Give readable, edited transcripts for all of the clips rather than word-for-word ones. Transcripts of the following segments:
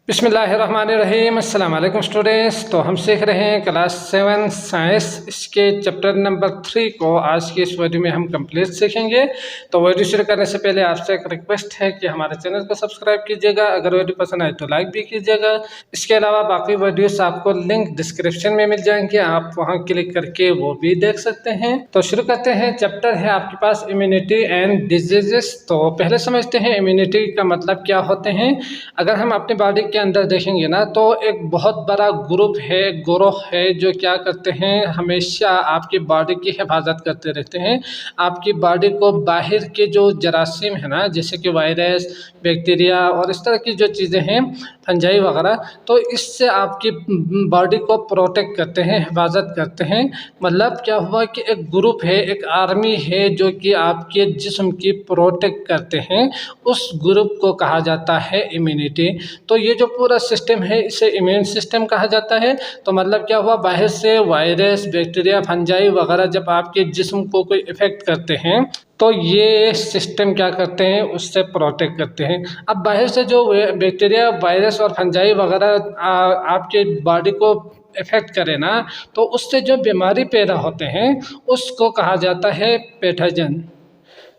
बिस्मिल्लाहिर्रहमानिर्रहीम। अस्सलाम वालेकुम स्टूडेंट्स। तो हम सीख रहे हैं क्लास 7 साइंस, इसके चैप्टर नंबर 3 को आज की इस वीडियो में हम कंप्लीट सीखेंगे। तो वीडियो शुरू करने से पहले आपसे एक रिक्वेस्ट है कि हमारे चैनल को सब्सक्राइब कीजिएगा, अगर वीडियो पसंद आए तो लाइक भी कीजिएगा। इसके अलावा बाकी वीडियोस आपको लिंक डिस्क्रिप्शन में मिल जाएंगे, आप वहाँ क्लिक करके वो भी देख सकते हैं। तो शुरू करते हैं। चैप्टर है आपके पास इम्यूनिटी एंड डिजीजेस। तो पहले समझते हैं इम्यूनिटी का मतलब क्या होते हैं। अगर हम अपनी बॉडी के अंदर देखेंगे ना, तो एक बहुत बड़ा ग्रुप है, ग्रोह है, जो क्या करते हैं, हमेशा आपकी बॉडी की हिफाजत करते रहते हैं। आपकी बॉडी को बाहर के जो जरासीम है ना, जैसे कि वायरस, बैक्टीरिया और इस तरह की जो चीज़ें हैं, फंजाई वगैरह, तो इससे आपकी बॉडी को प्रोटेक्ट करते हैं, हिफाजत करते हैं। मतलब क्या हुआ कि एक ग्रुप है, एक आर्मी है जो कि आपके जिस्म की प्रोटेक्ट करते हैं, उस ग्रुप को कहा जाता है इम्यूनिटी। तो ये जो पूरा सिस्टम है इसे इम्यून सिस्टम कहा जाता है। तो मतलब क्या हुआ, बाहर से वायरस, बैक्टीरिया, फंजाई वगैरह जब आपके जिस्म को कोई इफ़ेक्ट करते हैं तो ये सिस्टम क्या करते हैं, उससे प्रोटेक्ट करते हैं। अब बाहर से जो बैक्टीरिया, वायरस और फंजाई वगैरह आपके बॉडी को इफ़ेक्ट करे ना, तो उससे जो बीमारी पैदा होते हैं उसको कहा जाता है पैथोजन।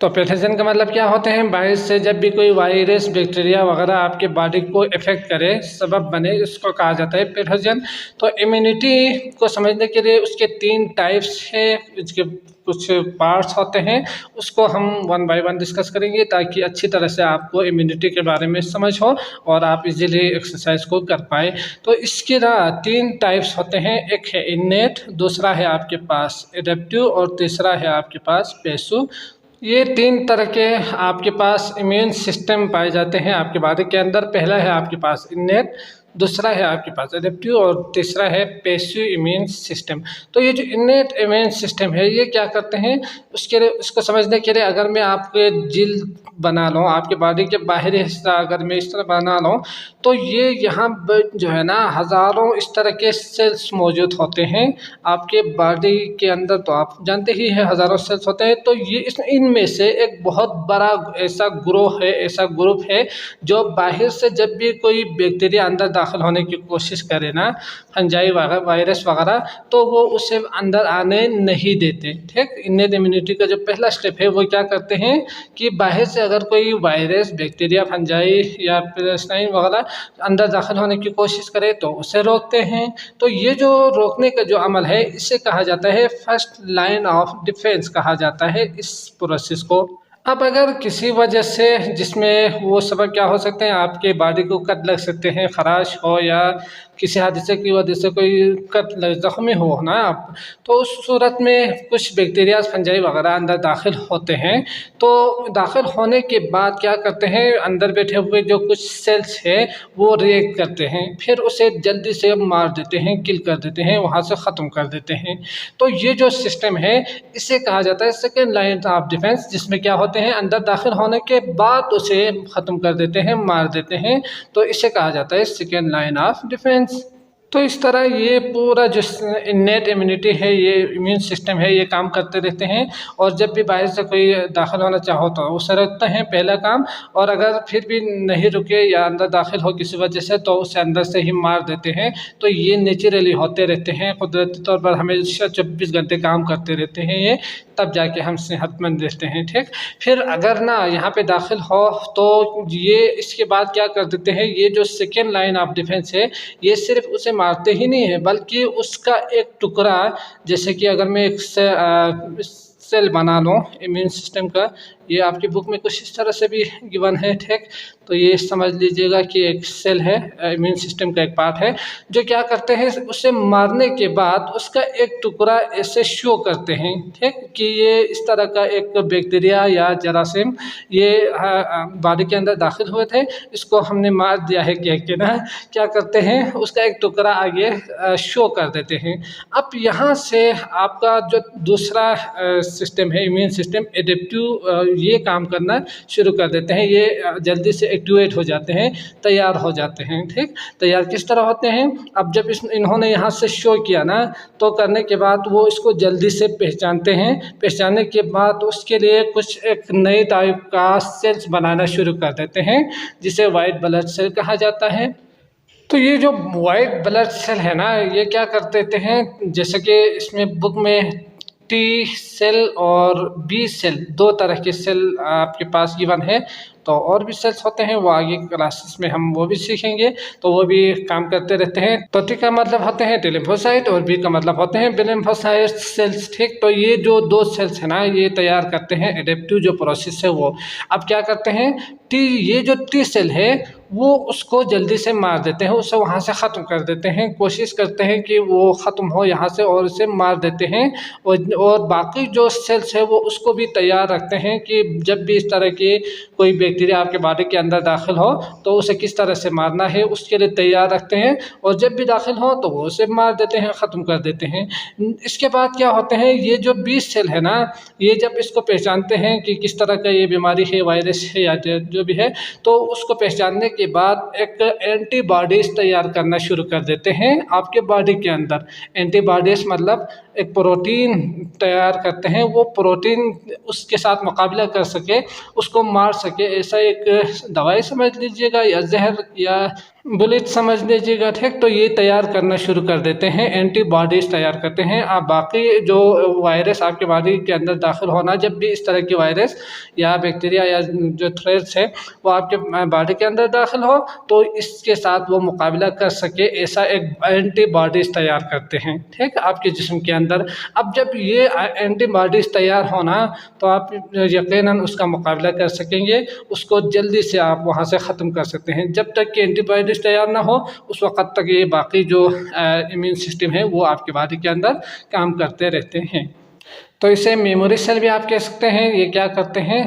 तो पैथोजन का मतलब क्या होते हैं, बाहर से जब भी कोई वायरस, बैक्टीरिया वगैरह आपके बॉडी को इफ़ेक्ट करे, सबब बने, इसको कहा जाता है पैथोजन। तो इम्यूनिटी को समझने के लिए उसके 3 टाइप्स है, इसके कुछ पार्ट्स होते हैं, उसको हम 1 बाय 1 डिस्कस करेंगे ताकि अच्छी तरह से आपको इम्यूनिटी के बारे में समझ हो और आप इजीली एक्सरसाइज को कर पाए। तो इसके ना 3 टाइप्स होते हैं, एक है इन्नेट, दूसरा है आपके पास एडेप्टिव और तीसरा है आपके पास पैसिव। ये 3 तरह के आपके पास इम्यून सिस्टम पाए जाते हैं आपके बॉडी के अंदर। पहला है आपके पास इन्नेट, दूसरा है आपके पास एडेप्टिव और तीसरा है पैसिव इम्यून सिस्टम। तो ये जो इन्नेट इम्यून सिस्टम है ये क्या करते हैं, उसके लिए, उसको समझने के लिए अगर मैं आपके जिल्द बना लूँ, आपके बॉडी के बाहरी हिस्सा अगर मैं इस तरह बना लूँ, तो ये यहाँ जो है ना, हज़ारों इस तरह के सेल्स मौजूद होते हैं आपके बॉडी के अंदर। तो आप जानते ही हैं हज़ारों सेल्स होते हैं। तो ये इनमें से एक बहुत बड़ा ऐसा ग्रोह है, ऐसा ग्रुप है जो बाहर से जब भी कोई बैक्टीरिया अंदर दाखिल होने की कोशिश करे ना, फंजाई वगैरह, वायरस वगैरह, तो वो उसे अंदर आने नहीं देते। ठीक, इन्नेट इम्यूनिटी का जो पहला स्टेप है वो क्या करते हैं कि बाहर से अगर कोई वायरस, बैक्टीरिया, फंजाई या फिर स्नाइन वगैरह अंदर दाखिल होने की कोशिश करे तो उसे रोकते हैं। तो ये जो रोकने का जो अमल है इसे कहा जाता है फर्स्ट लाइन ऑफ डिफेंस कहा जाता है इस प्रोसेस को। अब अगर किसी वजह से, जिसमें वो सबब क्या हो सकते हैं, आपके बॉडी को कट लग सकते हैं, खराश हो या किसी हादसे की वजह से कोई कट ज़ख्मी हो ना आप, तो उस सूरत में कुछ बैक्टीरिया, फंजाई वगैरह अंदर दाखिल होते हैं। तो दाखिल होने के बाद क्या करते हैं, अंदर बैठे हुए जो कुछ सेल्स है वो रिएक्ट करते हैं, फिर उसे जल्दी से मार देते हैं, किल कर देते हैं, वहाँ से ख़त्म कर देते हैं। तो ये जो सिस्टम है इसे कहा जाता है सेकेंड लाइन ऑफ डिफेंस, जिसमें क्या होते हैं, अंदर दाखिल होने के बाद उसे ख़त्म कर देते हैं, मार देते हैं। तो इसे कहा जाता है सेकेंड लाइन ऑफ डिफेंस। तो इस तरह ये पूरा जो इन्नेट इम्यूनिटी है, ये इम्यून सिस्टम है, ये काम करते रहते हैं। और जब भी बाहर से कोई दाखिल होना चाहो तो उसे रोकते हैं, पहला काम। और अगर फिर भी नहीं रुके या अंदर दाखिल हो किसी वजह से, तो उसे अंदर से ही मार देते हैं। तो ये नेचुरली होते रहते हैं, कुदरती तौर पर हमेशा 24 घंटे काम करते रहते हैं ये, तब जाके हम सेहतमंद रहते हैं। ठीक, फिर अगर ना यहाँ पे दाखिल हो तो ये इसके बाद क्या कर देते हैं, ये जो सेकेंड लाइन ऑफ डिफेंस है ये सिर्फ उसे मारते ही नहीं है, बल्कि उसका एक टुकड़ा, जैसे कि अगर मैं एक सेल बना लूँ इम्यून सिस्टम का, ये आपकी बुक में कुछ इस तरह से भी गिवन है। ठीक, तो ये समझ लीजिएगा कि एक सेल है, इम्यून सिस्टम का एक पार्ट है, जो क्या करते हैं, उसे मारने के बाद उसका एक टुकड़ा ऐसे शो करते हैं। ठीक, कि ये इस तरह का एक बैक्टीरिया या जरासीम ये बॉडी के अंदर दाखिल हुए थे, इसको हमने मार दिया है कह के ना, क्या करते हैं, उसका एक टुकड़ा आगे शो कर देते हैं। अब यहाँ से आपका जो दूसरा सिस्टम है, इम्यून सिस्टम एडेप्टिव, ये काम करना शुरू कर देते हैं। ये जल्दी से एक्टिवेट हो जाते हैं, तैयार हो जाते हैं। ठीक, तैयार किस तरह होते हैं, अब जब इन्होंने यहाँ से शो किया ना, तो करने के बाद वो इसको जल्दी से पहचानते हैं। पहचानने के बाद उसके लिए कुछ एक नए टाइप का सेल्स बनाना शुरू कर देते हैं, जिसे वाइट ब्लड सेल कहा जाता है। तो ये जो वाइट ब्लड सेल है ना, ये क्या कर देते हैं, जैसे कि इसमें बुक में टी सेल और बी सेल, दो तरह के सेल आपके पास गिवन है। तो और भी सेल्स होते हैं, वो आगे क्लासेस में हम वो भी सीखेंगे, तो वो भी काम करते रहते हैं। तो टी का मतलब होते हैं टी लिम्फोसाइट और बी का मतलब होते हैं बी लिम्फोसाइट सेल्स। ठीक, तो ये जो दो सेल्स है ना, ये तैयार करते हैं एडेप्टिव जो प्रोसेस है वो। अब क्या करते हैं, ये जो टी सेल है वो उसको जल्दी से मार देते हैं, उसे वहाँ से ख़त्म कर देते हैं, कोशिश करते हैं कि वो ख़त्म हो यहाँ से और उसे मार देते हैं। और बाकी जो सेल्स है वो उसको भी तैयार रखते हैं कि जब भी इस तरह की कोई बैक्टीरिया आपके बॉडी के अंदर दाखिल हो तो उसे किस तरह से मारना है उसके लिए तैयार रखते हैं, और जब भी दाखिल हो तो वो उसे मार देते हैं, ख़त्म कर देते हैं। इसके बाद क्या होते हैं, ये जो 20 सेल है ना, ये जब इसको पहचानते हैं कि किस तरह का ये बीमारी है, वायरस है या जो भी है, तो उसको पहचानने के बाद एक एंटीबॉडीज़ तैयार करना शुरू कर देते हैं आपके बॉडी के अंदर। एंटीबॉडीज़ मतलब एक प्रोटीन तैयार करते हैं, वो प्रोटीन उसके साथ मुकाबला कर सके, उसको मार सके, ऐसा एक दवाई समझ लीजिएगा या जहर या बुलेट समझ लीजिएगा। ठीक, तो ये तैयार करना शुरू कर देते हैं, एंटीबॉडीज़ तैयार करते हैं। आप बाकी जो वायरस आपके बॉडी के अंदर दाखिल होना, जब भी इस तरह की वायरस या बैक्टीरिया या जो थ्रेड्स है वो आपके बॉडी के अंदर दाखिल हो तो इसके साथ वो मुकाबला कर सके, ऐसा एक एंटीबॉडीज़ तैयार करते हैं। ठीक, आपके जिस्म के अंदर। अब जब ये एंटीबॉडीज़ तैयार होना तो आप यकीनन उसका मुकाबला कर सकेंगे, उसको जल्दी से आप वहाँ से ख़त्म कर सकते हैं। जब तक कि एंटीबॉडीज़ तैयार ना हो उस वक़्त तक ये बाकी जो इम्यून सिस्टम है वो आपके बॉडी के अंदर काम करते रहते हैं। तो इसे मेमोरी सेल भी आप कह सकते हैं। ये क्या करते हैं,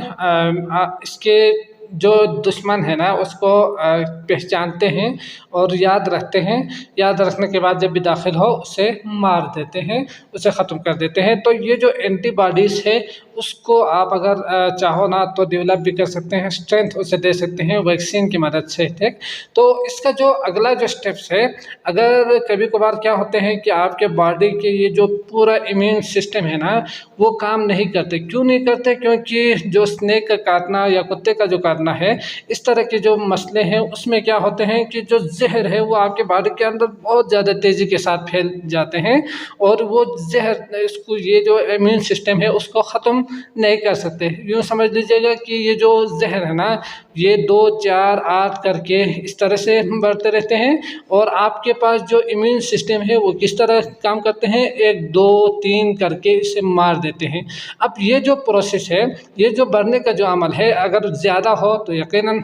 इसके जो दुश्मन है ना उसको पहचानते हैं और याद रखते हैं, याद रखने के बाद जब भी दाखिल हो उसे मार देते हैं, उसे ख़त्म कर देते हैं। तो ये जो एंटीबॉडीज़ है उसको आप अगर चाहो ना तो डेवलप भी कर सकते हैं, स्ट्रेंथ उसे दे सकते हैं वैक्सीन की मदद से। ठीक, तो इसका जो अगला जो स्टेप्स है, अगर कभी कभार क्या होते हैं कि आपके बॉडी के ये जो पूरा इम्यून सिस्टम है ना वो काम नहीं करते। क्यों नहीं करते, क्योंकि जो स्नेक का काटना या कुत्ते का जो काटना है, इस तरह के जो मसले हैं उसमें क्या होते हैं कि जो जहर है वो आपके बॉडी के अंदर बहुत ज़्यादा तेज़ी के साथ फैल जाते हैं, और वो जहर इसको ये जो इम्यून सिस्टम है उसको ख़त्म नहीं कर सकते। यूँ समझ लीजिएगा कि ये जो जहर है ना ये 2 4 8 करके इस तरह से बढ़ते रहते हैं, और आपके पास जो इम्यून सिस्टम है वो किस तरह काम करते हैं, 1 2 3 करके इसे मार देते हैं। अब ये जो प्रोसेस है, ये जो बढ़ने का जो अमल है, अगर ज़्यादा हो तो यकीनन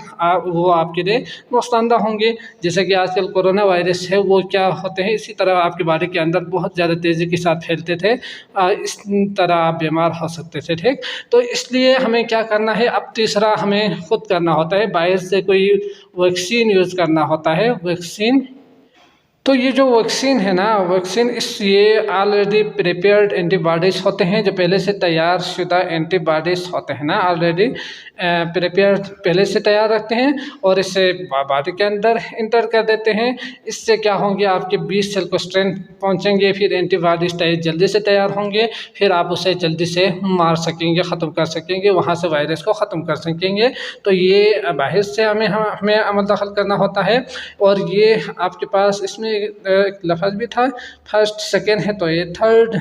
वो आपके लिए नुकसानदा होंगे। जैसे कि आजकल कोरोना वायरस है वो क्या होते हैं, इसी तरह आपके बॉडी के अंदर बहुत ज़्यादा तेज़ी के साथ फैलते थे, इस तरह आप बीमार हो सकते थे। ठीक, तो इसलिए हमें क्या करना है, अब तीसरा हमें खुद करना होता है, बाहर से कोई वैक्सीन यूज़ करना होता है, वैक्सीन। तो ये जो वैक्सीन है ना, वैक्सीन ये ऑलरेडी प्रिपेयर्ड एंटीबॉडीज़ होते हैं, जो पहले से तैयार शुदा एंटीबॉडीज़ होते हैं ना, ऑलरेडी प्रिपेयर पहले से तैयार रखते हैं और इसे बॉडी के अंदर इंटर कर देते हैं। इससे क्या होंगे, आपके 20 सेल को स्ट्रेंथ पहुंचेंगे, फिर एंटीबॉडीज जल्दी से तैयार होंगे, फिर आप उसे जल्दी से मार सकेंगे, ख़त्म कर सकेंगे, वहाँ से वायरस को ख़त्म कर सकेंगे। तो ये बाहर से हमें अमल दखल करना होता है। और ये आपके पास इसमें एक लफ्ज़ भी था, फर्स्ट सेकेंड है, तो ये थर्ड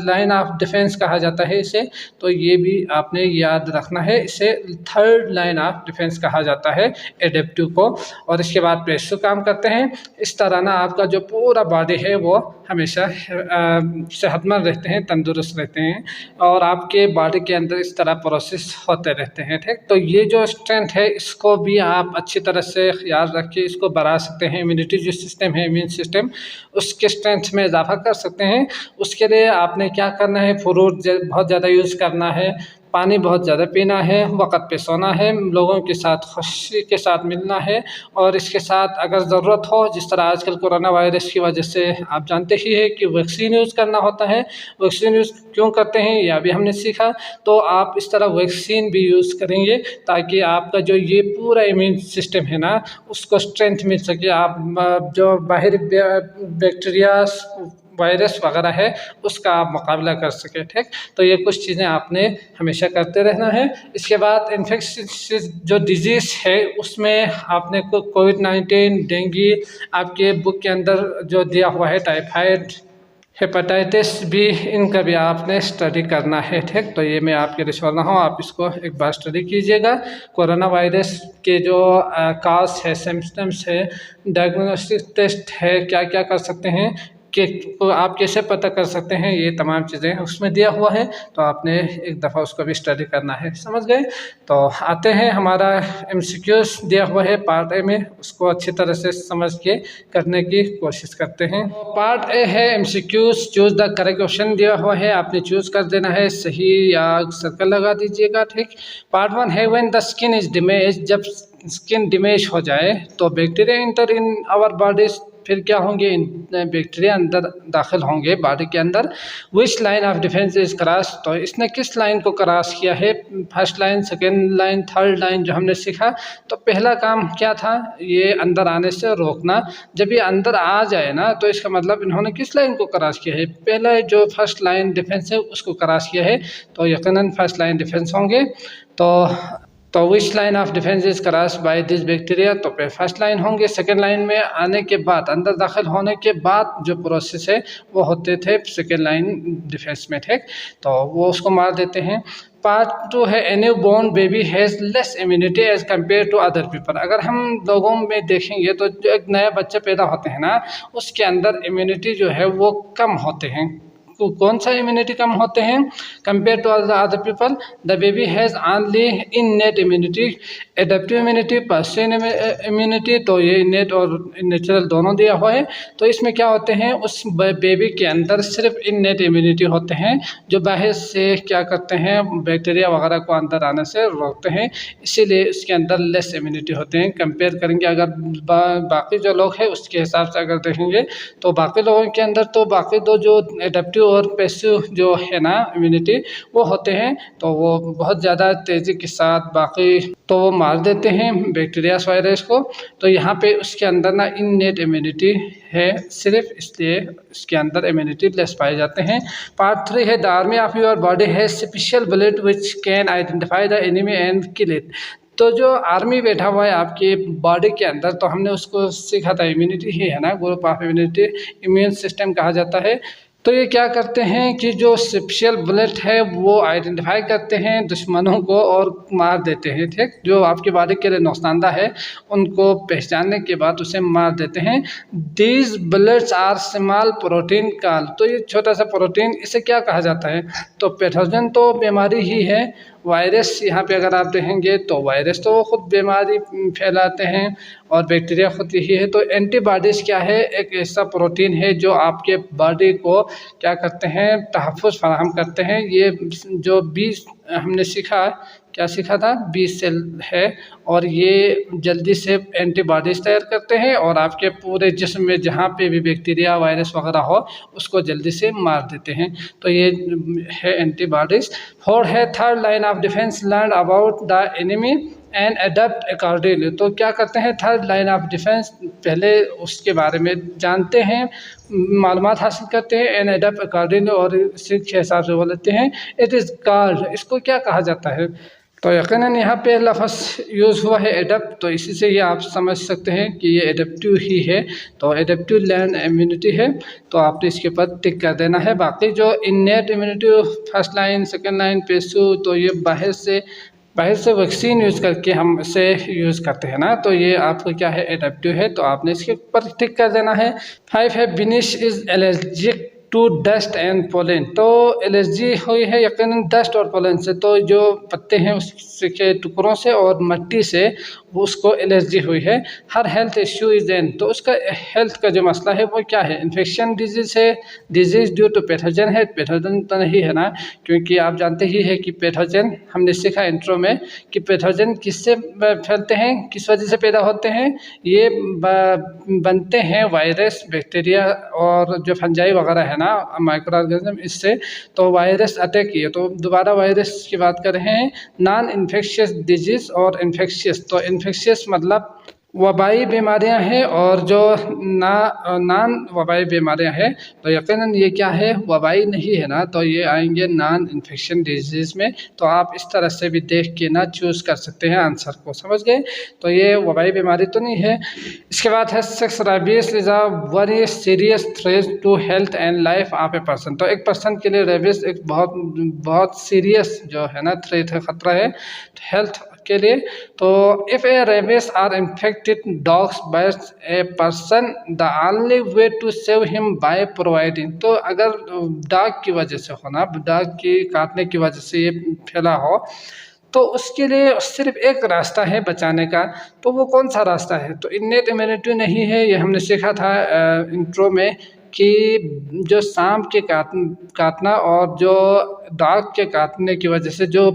लाइन ऑफ डिफेंस कहा जाता है इसे, तो ये भी आपने याद रखना है। इसे थर्ड लाइन ऑफ डिफेंस कहा जाता है एडेप्टिव को। और इसके बाद प्रेशर काम करते हैं। इस तरह ना आपका जो पूरा बॉडी है वो हमेशा सेहतमंद रहते हैं, तंदुरुस्त रहते हैं, और आपके बॉडी के अंदर इस तरह प्रोसेस होते रहते हैं। ठीक, तो ये जो स्ट्रेंथ है इसको भी आप अच्छी तरह से ख्याल रखिए, इसको बढ़ा सकते हैं। इम्यूनिटी जो सिस्टम है, इम्यून सिस्टम, उसके स्ट्रेंथ में इजाफा कर सकते हैं। उसके लिए आपने क्या करना है, फ्रूट बहुत ज़्यादा यूज़ करना है, पानी बहुत ज़्यादा पीना है, वक़्त पे सोना है, लोगों के साथ खुशी के साथ मिलना है, और इसके साथ अगर ज़रूरत हो, जिस तरह आजकल कोरोना वायरस की वजह से आप जानते ही हैं कि वैक्सीन यूज़ करना होता है। वैक्सीन यूज़ क्यों करते हैं यह भी हमने सीखा, तो आप इस तरह वैक्सीन भी यूज़ करेंगे ताकि आपका जो ये पूरा इम्यून सिस्टम है ना उसको स्ट्रेंथ मिल सके। आप जो बाहरी बैक्टीरिया वायरस वगैरह है उसका आप मुकाबला कर सकें। ठीक, तो ये कुछ चीज़ें आपने हमेशा करते रहना है। इसके बाद इन्फेक्शियस जो डिजीज़ है उसमें आपने कोविड-19, डेंगू, आपके बुक के अंदर जो दिया हुआ है टाइफाइड, हेपेटाइटिस बी, इनका भी आपने स्टडी करना है। ठीक, तो ये मैं आपके लिए छोड़ रहा हूँ, आप इसको एक बार स्टडी कीजिएगा। कोरोना वायरस के जो काज है, सिम्टम्स है, डायग्नोस्टिक टेस्ट है, क्या क्या कर सकते हैं, कि तो आप कैसे पता कर सकते हैं, ये तमाम चीज़ें उसमें दिया हुआ है। तो आपने एक दफ़ा उसको भी स्टडी करना है। समझ गए? तो आते हैं, हमारा एमसीक्यूज दिया हुआ है पार्ट ए में, उसको अच्छी तरह से समझ के करने की कोशिश करते हैं। पार्ट ए है MCQs, choose the correct option दिया हुआ है, आपने चूज कर देना है, सही या सर्कल लगा दीजिएगा। ठीक, पार्ट 1 है when the skin is damage, जब स्किन डैमेज हो जाए तो bacteria enter in our bodies, फिर क्या होंगे, बैक्टीरिया अंदर दाखिल होंगे बॉडी के अंदर। विच line of defence is cross, तो इसने किस लाइन को क्रॉस किया है, first line, second line, third line जो हमने सीखा। तो पहला काम क्या था, ये अंदर आने से रोकना। जब ये अंदर आ जाए ना तो इसका मतलब इन्होंने किस लाइन को क्रॉस किया है, पहला जो फर्स्ट लाइन डिफेंस है उसको क्रॉस किया है, तो यकीनन फर्स्ट लाइन डिफेंस होंगे। तो विच line of defence is cross by this bacteria, तो फर्स्ट लाइन होंगे। सेकेंड लाइन में आने के बाद, अंदर दाखिल होने के बाद जो प्रोसेस है वो होते थे सेकेंड लाइन डिफेंस में। ठीक, तो वो उसको मार देते हैं। पार्ट 2 है a newborn baby has less immunity as compare to other people, अगर हम लोगों में देखेंगे तो जो एक नया बच्चा पैदा होते हैं ना, उसके अंदर इम्यूनिटी जो है वो कम होते हैं। तो कौन सा इम्यूनिटी कम होते हैं compare to other people, the baby has only innate immunity, adaptive immunity, passive immunity, तो ये नेट और नेचुरल दोनों दिया हुआ है। तो इसमें क्या होते हैं, उस बेबी के अंदर सिर्फ इन नेट इम्यूनिटी होते हैं, जो बाहर से क्या करते हैं, बैक्टीरिया वगैरह को अंदर आने से रोकते हैं, इसीलिए इसके अंदर लेस इम्यूनिटी होते हैं। कंपेयर करेंगे अगर बाकी जो लोग हैं उसके हिसाब से अगर देखेंगे तो बाकी लोगों के अंदर तो बाकी दो जो एडेप्टिव और पैसिव जो है ना इम्यूनिटी वो होते हैं, तो वो बहुत ज़्यादा तेज़ी के साथ बाकी तो वो मार देते हैं बैक्टीरिया वायरस को। तो यहाँ पे उसके अंदर ना इननेट इम्यूनिटी है सिर्फ, इसलिए इसके अंदर इम्यूनिटी लेस पाए जाते हैं। पार्ट 3 है the army of your body has special bullet which can identify the enemy and kill it, तो जो आर्मी बैठा हुआ है आपके बॉडी के अंदर, तो हमने उसको सीखा था इम्यूनिटी ही है ना, group of immunity, immune system कहा जाता है। तो ये क्या करते हैं कि जो स्पेशल बुलेट है वो आइडेंटिफाई करते हैं दुश्मनों को और मार देते हैं। ठीक, जो आपकी बॉडी के लिए नुकसानदा है उनको पहचानने के बाद उसे मार देते हैं। These bullets are small protein call, तो ये छोटा सा प्रोटीन, इसे क्या कहा जाता है, तो पैथोजन तो बीमारी ही है। वायरस यहाँ पे अगर आप देखेंगे तो वायरस तो वो खुद बीमारी फैलाते हैं और बैक्टीरिया खुद यही है। तो एंटीबॉडीज़ क्या है, एक ऐसा प्रोटीन है जो आपके बॉडी को क्या करते हैं, तहफ़्फ़ुज़ फराहम करते हैं। ये जो 20 हमने सीखा, क्या सीखा था, 20 सेल है और ये जल्दी से एंटीबॉडीज़ तैयार करते हैं और आपके पूरे जिस्म में जहाँ पे भी बैक्टीरिया वायरस वगैरह हो उसको जल्दी से मार देते हैं। तो ये है एंटीबॉडीज़। 4 है third line of defence learn about the enemy and adopt accordingly, तो क्या करते हैं थर्ड लाइन ऑफ डिफेंस, पहले उसके बारे में जानते हैं, मालूमात हासिल करते हैं, एंड अडप्ट अकॉर्डिंगली, और इसी के हिसाब से बोलते हैं। इट इज़ कॉल्ड, इसको क्या कहा जाता है, तो यकीनन यहाँ पे लफ्ज़ यूज़ हुआ है एडप्ट, तो इसी से ये आप समझ सकते हैं कि ये एडेप्टिव ही है। तो एडेप्टिव लर्न इम्यूनिटी है, तो आपने इसके ऊपर टिक कर देना है। बाकी जो innate immunity first line, second line, passive, तो ये बाहर से वैक्सीन यूज़ करके हम इसे यूज़ करते हैं ना, तो ये आपको क्या है, एडेप्टिव है, तो आपने इसके ऊपर टिक कर देना है। 5 है Binish is allergic to dust and pollen, तो एलर्जी हुई है यकीनन डस्ट और पोलन से, तो जो पत्ते हैं उसके टुकड़ों से और मिट्टी से उसको एलर्जी हुई है। हर हेल्थ इश्यू इज एन, तो उसका हेल्थ का जो मसला है वो क्या है, इन्फेक्शन डिजीज़ है, डिजीज़ ड्यू टू पैथोजन है, पैथोजन तो नहीं है ना, क्योंकि आप जानते ही है कि पैथोजन, हमने सीखा इंट्रो में कि पैथोजन किससे फैलते हैं, किस वजह से पैदा होते हैं, ये बनते हैं वायरस, बैक्टीरिया और जो फंजाई वगैरह है ना, माइक्रो ऑर्गेनिज्म, इससे तो वायरस अटैक किए। तो दोबारा वायरस की बात कर रहे हैं, नॉन इन्फेक्शियस डिजीज़ और इन्फेक्शियस, तो इन्फेक्शियस मतलब वबाई बीमारियां हैं और जो नॉन वबाई बीमारियां हैं, तो यकीनन ये क्या है, वबाई नहीं है ना, तो ये आएंगे नॉन इन्फेक्शन डिजीज़ में। तो आप इस तरह से भी देख के ना चूज़ कर सकते हैं आंसर को, समझ गए। तो ये वबाई बीमारी तो नहीं है। इसके बाद है six rabies is a very serious threat to health and life of a person. तो एक पर्सन के लिए रेबीज एक बहुत सीरियस जो है ना थ्रेट है, ख़तरा है हेल्थ के लिए। तो if a rabies or infected dogs bites a person the only way to save him by providing. तो अगर डॉग की वजह से हो ना, डॉग की काटने की वजह से ये फैला हो, तो उसके लिए सिर्फ एक रास्ता है बचाने का। तो वो कौन सा रास्ता है, तो इन्नेट इम्यूनिटी नहीं है। ये हमने सीखा था इंट्रो में कि जो सांप के काटना और जो डॉग के काटने की वजह से जो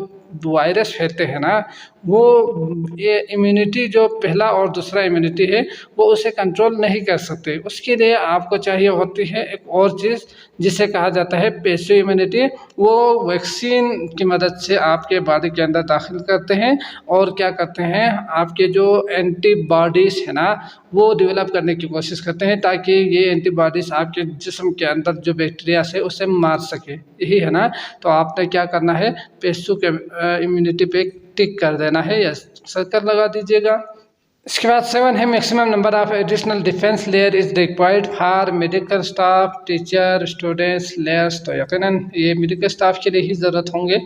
वायरस फैलते हैं ना, वो ये इम्यूनिटी जो पहला और दूसरा इम्यूनिटी है वो उसे कंट्रोल नहीं कर सकते। उसके लिए आपको चाहिए होती है एक और चीज़ जिसे कहा जाता है पैसिव इम्यूनिटी। वो वैक्सीन की मदद से आपके बॉडी के अंदर दाखिल करते हैं और क्या करते हैं, आपके जो एंटीबॉडीज़ है ना वो डेवलप करने की कोशिश करते हैं ताकि ये एंटीबॉडीज़ आपके जिस्म के अंदर जो बैक्टीरिया है उसे मार सके, यही है ना। तो आपने क्या करना है, पैसिव इम्यूनिटी पे टिक कर देना है या सर्कल लगा दीजिएगा। इसके बाद 7 है maximum number of additional defence layer is required for medical staff teacher students layers. तो यकीनन ये मेडिकल स्टाफ के लिए ही ज़रूरत होंगे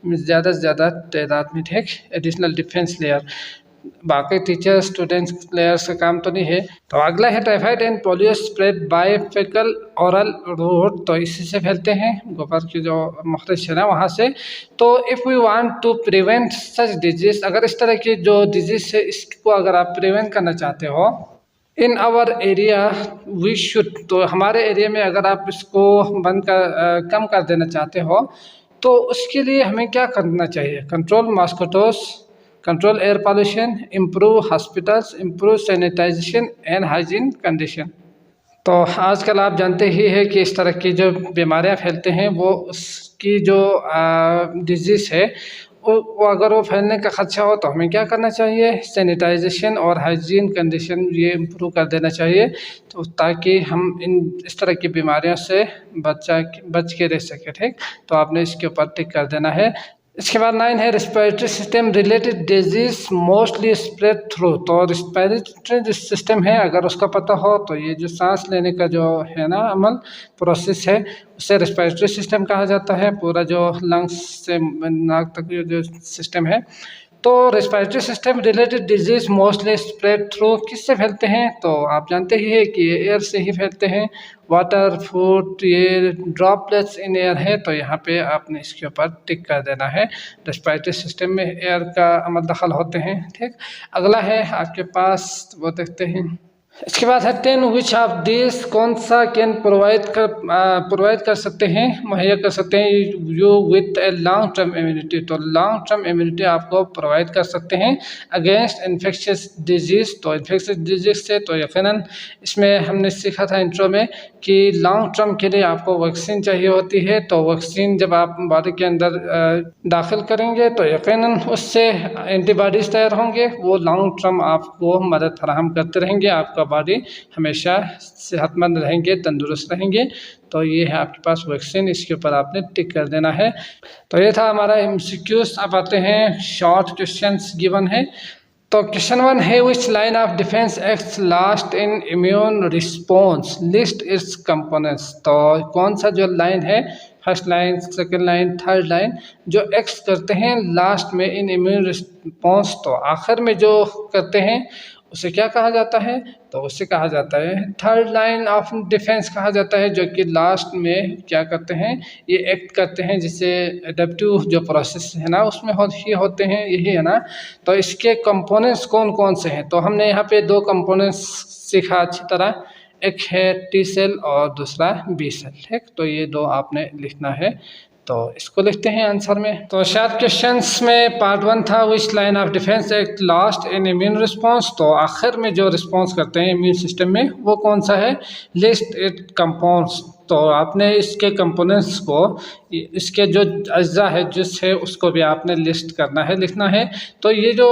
ज़्यादा से ज़्यादा तादाद में, ठीक, एडिशनल डिफेंस लेयर। बाकी टीचर स्टूडेंट्स लेयर्स का काम तो नहीं है। तो अगला है typhoid and polio spread by faecal oral route. तो इसी से फैलते हैं, गोबर की जो मखरज है ना वहाँ से। तो if we want to prevent such disease, अगर इस तरह की जो डिजीज है इसको अगर आप प्रिवेंट करना चाहते हो in our area we should, तो हमारे एरिया में अगर आप इसको कम कर देना चाहते हो तो उसके लिए हमें क्या करना चाहिए, control mosquitoes, control air pollution, improve hospitals, improve sanitisation and hygiene condition. तो आजकल आप जानते ही हैं कि इस तरह की जो बीमारियां फैलते हैं वो उसकी जो डिजीज़ है वो अगर वो फैलने का खदशा हो तो हमें क्या करना चाहिए, सैनिटाइजेशन और हाइजीन कंडीशन ये इम्प्रूव कर देना चाहिए, तो ताकि हम इस तरह की बीमारियों से बच के रह सकें, ठीक। तो आपने इसके ऊपर टिक कर देना है। इसके बाद 9 है respiratory system related disease mostly spread through. तो रेस्पिरेटरी जो सिस्टम है अगर उसका पता हो तो ये जो सांस लेने का जो है ना अमल प्रोसेस है उसे रेस्पिरेटरी सिस्टम कहा जाता है। पूरा जो लंग्स से नाक तक जो सिस्टम है, तो respiratory system related disease mostly spread through किससे फैलते हैं, तो आप जानते ही हैं कि एयर से ही फैलते हैं। वाटर, फूड, ये ड्रॉपलेट्स इन एयर है, तो यहाँ पे आपने इसके ऊपर टिक कर देना है। रेस्पिरेटरी सिस्टम में एयर का अमल दखल होते हैं, ठीक। अगला है आपके पास, वो देखते हैं। इसके बाद है 10 विच ऑफ दिस, कौन सा कैन प्रोवाइड कर सकते हैं, मुहैया कर सकते हैं you with a long term immunity. तो लॉन्ग टर्म इम्यूनिटी आपको प्रोवाइड कर सकते हैं अगेंस्ट इन्फेक्शियस डिजीज़। तो इन्फेक्शियस डिजीज़ से तो यकीनन इसमें हमने सीखा था इंट्रो में कि लॉन्ग टर्म के लिए आपको वैक्सीन चाहिए होती है। तो वैक्सीन जब आप बॉडी के अंदर दाखिल करेंगे तो यकीनन उससे एंटीबॉडीज़ तैयार होंगे, वो लॉन्ग टर्म आपको मदद फराहम करते रहेंगे, आपका बॉडी हमेशा सेहतमंद रहेंगे, तंदुरुस्त रहेंगे। तो ये है आपके पास वैक्सीन, इसके ऊपर आपने टिक कर देना है। तो ये था हमारा MCQs। अब आते हैं शॉर्ट क्वेश्चंस गिवन है। तो क्वेश्चन 1 है which line of defence acts last in immune response, list it's components. तो कौन सा जो लाइन है, first line, second line, third line, जो एक्ट्स करते हैं लास्ट में इन इम्यून रिस्पॉन्स, तो आखिर में जो करते हैं उसे क्या कहा जाता है, तो उसे कहा जाता है थर्ड लाइन ऑफ डिफेंस कहा जाता है, जो कि लास्ट में क्या करते हैं, ये एक्ट करते हैं, जिससे एडेप्टिव जो प्रोसेस है ना उसमें होते हैं, यही है ना। तो इसके कंपोनेंट्स कौन कौन से हैं, तो हमने यहाँ पे 2 कंपोनेंट्स सीखा अच्छी तरह, एक है T सेल और दूसरा B सेल, ठीक। तो ये 2 आपने लिखना है, तो इसको लिखते हैं आंसर में। तो शायद क्वेश्चंस में पार्ट 1 था विच line of defence act last in immune response, तो आखिर में जो रिस्पॉन्स करते हैं इम्यून सिस्टम में वो कौन सा है, लिस्ट इट कंपाउंड्स। तो आपने इसके कंपोनेंट्स को, इसके जो अज्जा है जिससे उसको भी आपने लिस्ट करना है, लिखना है। तो ये जो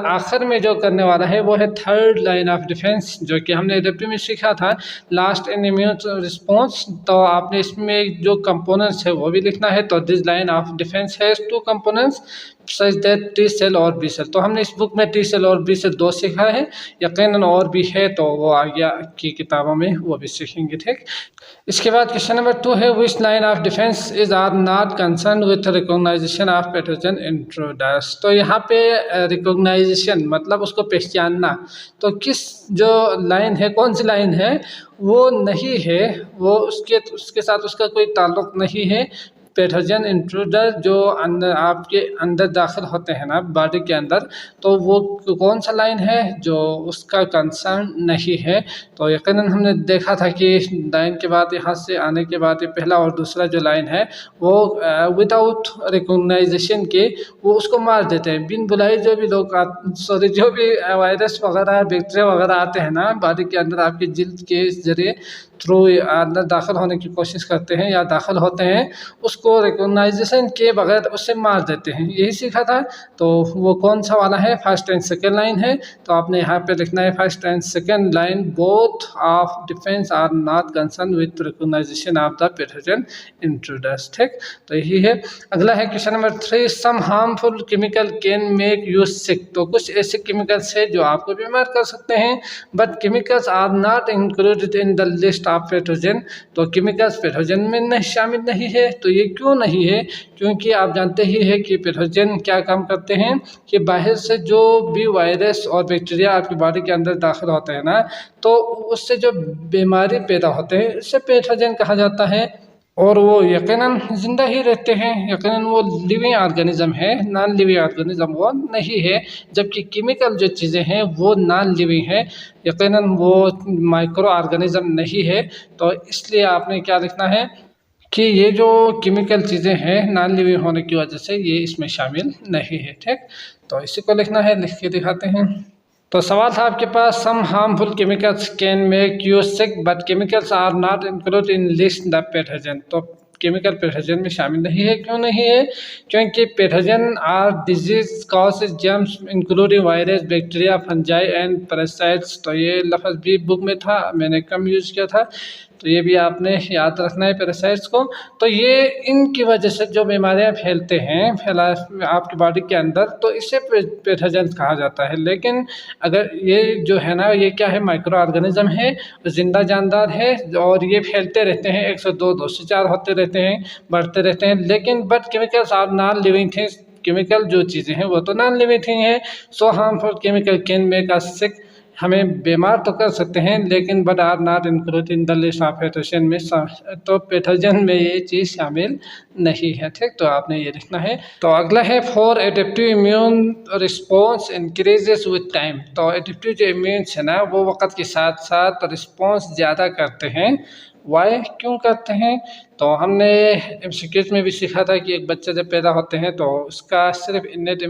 आखिर में जो करने वाला है वो है थर्ड लाइन ऑफ डिफेंस, जो कि हमने एडप्टिव में सीखा था, लास्ट इन इम्यून रिस्पॉन्स। तो आपने इसमें जो कंपोनेंट्स है वो भी लिखना है। तो this line of defence has two components such that T cell और बी सेल। तो हमने इस बुक में टी सेल और बी सेल 2 सीखा है, यकीनन और भी है तो वो आगे की किताबों में वो भी सीखेंगे, ठीक। इसके बाद क्वेश्चन नंबर 2 है, which line of defence is are not concern with recognisation of pathogen intruders. तो यहाँ पे रिकॉग्नाइजेशन मतलब उसको पहचानना, तो किस जो लाइन है, कौन सी लाइन है वो नहीं है, वो उसके साथ उसका कोई ताल्लुक नहीं है। पैथोजन इंट्रूडर जो अंदर आपके अंदर दाखिल होते हैं ना बॉडी के अंदर, तो वो कौन सा लाइन है जो उसका कंसर्न नहीं है। तो यकीनन हमने देखा था कि लाइन के बाद यहाँ से आने के बाद ये पहला और दूसरा जो लाइन है वो विदाउट रिकॉग्नाइजेशन के वो उसको मार देते हैं, बिन बुलाए जो भी लोग जो भी वायरस वगैरह बैक्टीरिया वगैरह आते हैं ना बॉडी के अंदर, आपकी जिल्द के जरिए थ्रू अंदर दाखिल होने की कोशिश करते हैं या दाखिल होते हैं, उसको रिकॉग्नाइजेशन के बगैर उससे मार देते हैं, यही सीखा था। तो वो कौन सा वाला है, फर्स्ट एंड सेकेंड लाइन है। तो आपने यहाँ पे लिखना है first and second line both of defence are not concern with recognisation of the pathogen intruders, ठीक। तो यही है। अगला है question number 3, some harmful chemical can make you sick. तो कुछ ऐसे केमिकल्स है जो आपको बीमार कर सकते हैं, but chemicals are not included in the list of pathogen. तो केमिकल्स पैथोजन में नहीं शामिल नहीं है। तो ये क्यों नहीं है, क्योंकि आप जानते ही है कि पैथोजन क्या काम करते हैं कि बाहर से जो भी वायरस और बैक्टीरिया आपकी बॉडी के अंदर दाखिल होते हैं ना, तो उससे जो बीमारी पैदा होते हैं इसे पैथोजन कहा जाता है। और वो यकीनन ज़िंदा ही रहते हैं, यकीनन वो लिविंग ऑर्गेनिज्म है, नॉन लिविंग ऑर्गेनिज्म वो नहीं है। जबकि केमिकल जो चीज़ें हैं वो नॉन लिविंग है, यकीनन वो माइक्रो ऑर्गेनिज्म नहीं है। तो इसलिए आपने क्या लिखना है कि ये जो केमिकल चीज़ें हैं नॉन लिविंग होने की वजह से ये इसमें शामिल नहीं है, ठीक। तो इसी को लिखना है, लिख के दिखाते हैं। तो सवाल था आपके पास, some harmful chemicals can make you sick but chemicals are not included in list the pathogen. तो केमिकल पैथोजन में शामिल नहीं है, क्यों नहीं है, क्योंकि pathogen are disease causes germs including virus bacteria fungi and parasites. तो ये लफ्ज़ भी बुक में था, मैंने कम यूज़ किया था, तो ये भी आपने याद रखना है पैरासाइट्स को। तो ये इनकी वजह से जो बीमारियां फैलते हैं आपकी बॉडी के अंदर, तो इसे पैथोजन कहा जाता है। लेकिन अगर ये जो है ना, ये क्या है, माइक्रो ऑर्गेनिज्म है, जिंदा जानदार है, और ये फैलते रहते हैं, 102 204 होते रहते हैं, बढ़ते रहते हैं। लेकिन but chemicals are non living things, chemical जो चीज़ें हैं वो तो नॉन लिविंग थिंग है। So harmful chemical can make us sick, हमें बीमार तो कर सकते हैं, लेकिन but are not included in the list of pathogen में, तो पैथोजन में ये चीज़ शामिल नहीं है, ठीक। तो आपने ये लिखना है। तो अगला है, for adaptive immune response increases with time. तो एडेप्टिव जो इम्यून्स है ना वो वक्त के साथ साथ रिस्पॉन्स ज़्यादा करते हैं। वाई, क्यों करते हैं, तो हमने एमसीक्यूज में भी सीखा था कि एक बच्चा जब पैदा होते हैं तो उसका सिर्फ इन्नेट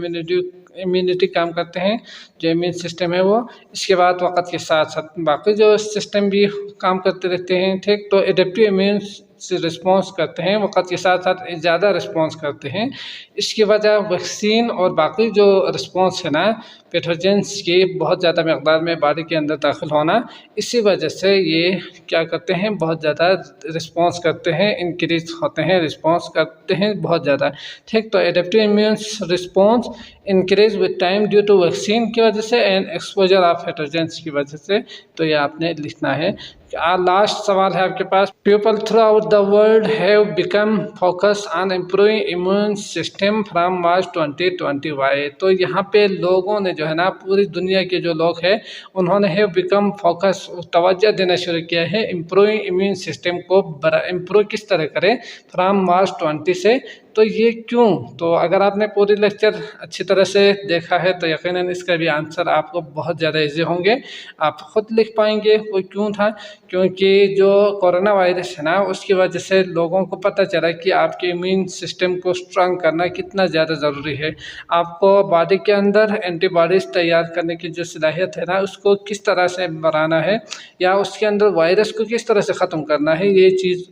इम्यूनिटी काम करते हैं, जो इम्यून सिस्टम है वो। इसके बाद वक्त के साथ साथ बाकी जो सिस्टम भी काम करते रहते हैं, ठीक। तो एडेप्टिव इम्यून से रिस्पॉन्स करते हैं, वक्त के साथ साथ ज़्यादा रिस्पॉन्स करते हैं। इसकी वजह वैक्सीन और बाकी जो रिस्पॉन्स है ना पैथोजेंस की बहुत ज़्यादा मकदार में बॉडी के अंदर दाखिल होना, इसी वजह से ये क्या करते हैं, बहुत ज़्यादा रिस्पॉन्स करते हैं, इंक्रीज होते हैं, रिस्पॉन्स करते हैं बहुत ज़्यादा, ठीक। तो adaptive immune response increase with time due to vaccine की वजह से एंड एक्सपोजर ऑफ पैथोजेंस की वजह से। तो ये आपने लिखना है। लास्ट सवाल है आपके पास, people throughout the world have become focus on improving immune system from March 2020 वाई। तो यहाँ पे लोगों ने जो है ना, पूरी दुनिया के जो लोग हैं उन्होंने हैव बिकम फोकस, तवज्जो देना शुरू किया है इम्प्रूविंग इम्यून सिस्टम को। इम्प्रूव किस तरह करें, फ्राम मार्च 20 से तो ये क्यों? तो अगर आपने पूरी लेक्चर अच्छी तरह से देखा है तो यकीनन इसका भी आंसर आपको बहुत ज़्यादा ईजी होंगे, आप खुद लिख पाएंगे वो क्यों था। क्योंकि जो कोरोना वायरस है ना, उसकी वजह से लोगों को पता चला कि आपके इम्यून सिस्टम को स्ट्रांग करना कितना ज़्यादा ज़रूरी है। आपको बॉडी के अंदर एंटीबॉडीज़ तैयार करने की जो सलाहियत है ना, उसको किस तरह से बढ़ाना है या उसके अंदर वायरस को किस तरह से ख़त्म करना है, ये चीज़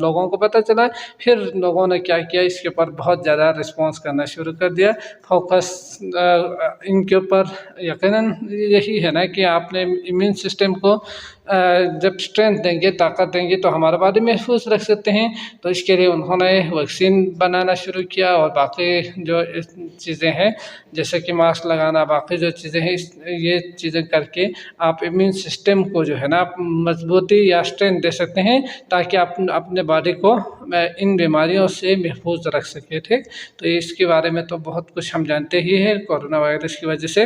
लोगों को पता चला। फिर लोगों ने क्या किया, इसके ऊपर बहुत ज़्यादा रिस्पॉन्स करना शुरू कर दिया, फोकस इनके ऊपर। यकीनन यही है ना कि आपने इम्यून सिस्टम को जब स्ट्रेंथ देंगे, ताकत देंगे, तो हमारा बॉडी महफूज रख सकते हैं। तो इसके लिए उन्होंने वैक्सीन बनाना शुरू किया और बाकी जो चीज़ें हैं जैसे कि मास्क लगाना, बाकी जो चीज़ें हैं, ये चीज़ें करके आप इम्यून सिस्टम को जो है ना मजबूती या स्ट्रेंथ दे सकते हैं, ताकि आप अपने बॉडी को इन बीमारियों से महफूज रख सके। ठीक, तो इसके बारे में तो बहुत कुछ हम जानते ही हैं कोरोना वायरस की वजह से।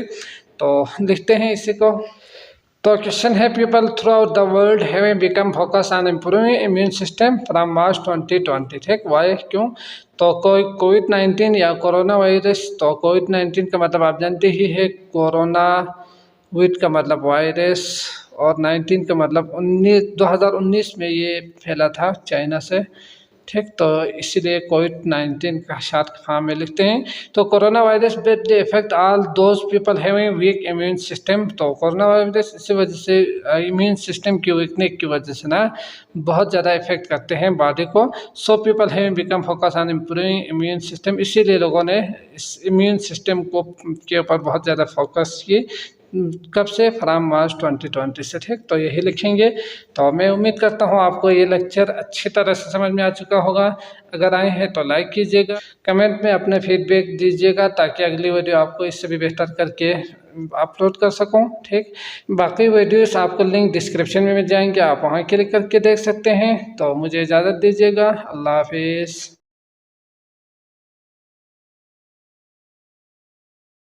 तो लिखते हैं इसी को। तो क्वेश्चन है, people throughout the world have become focus on improving immune system from March 2020। ठीक, वाई, क्यों? तो कोविड-19 या कोरोना वायरस, तो कोविड-19 का मतलब आप जानते ही है, कोरोना, विद का मतलब वायरस और 19 का मतलब 2019 में ये फैला था चाइना से। ठीक, तो इसीलिए कोविड-19 का शॉर्ट फॉर्म में लिखते हैं। तो corona virus badly effect all those people having week immune system. तो कोरोना वायरस इसी वजह से इम्यून सिस्टम की वीकनेस की वजह से ना बहुत ज़्यादा इफेक्ट करते हैं बॉडी को। So people having become focus on improving immune system, इसीलिए लोगों ने इस इम्यून सिस्टम को के ऊपर बहुत ज़्यादा फोकस किए। कब से? फ्राम मार्च 2020 से। ठीक, तो यही लिखेंगे। तो मैं उम्मीद करता हूँ आपको ये लेक्चर अच्छी तरह से समझ में आ चुका होगा। अगर आए हैं तो लाइक कीजिएगा, कमेंट में अपने फीडबैक दीजिएगा, ताकि अगली वीडियो आपको इससे भी बेहतर करके अपलोड कर सकूं। ठीक, बाकी वीडियोस आपको लिंक डिस्क्रिप्शन में मिल जाएंगे, आप वहाँ क्लिक करके देख सकते हैं। तो मुझे इजाज़त दीजिएगा, अल्लाह हाफिज़।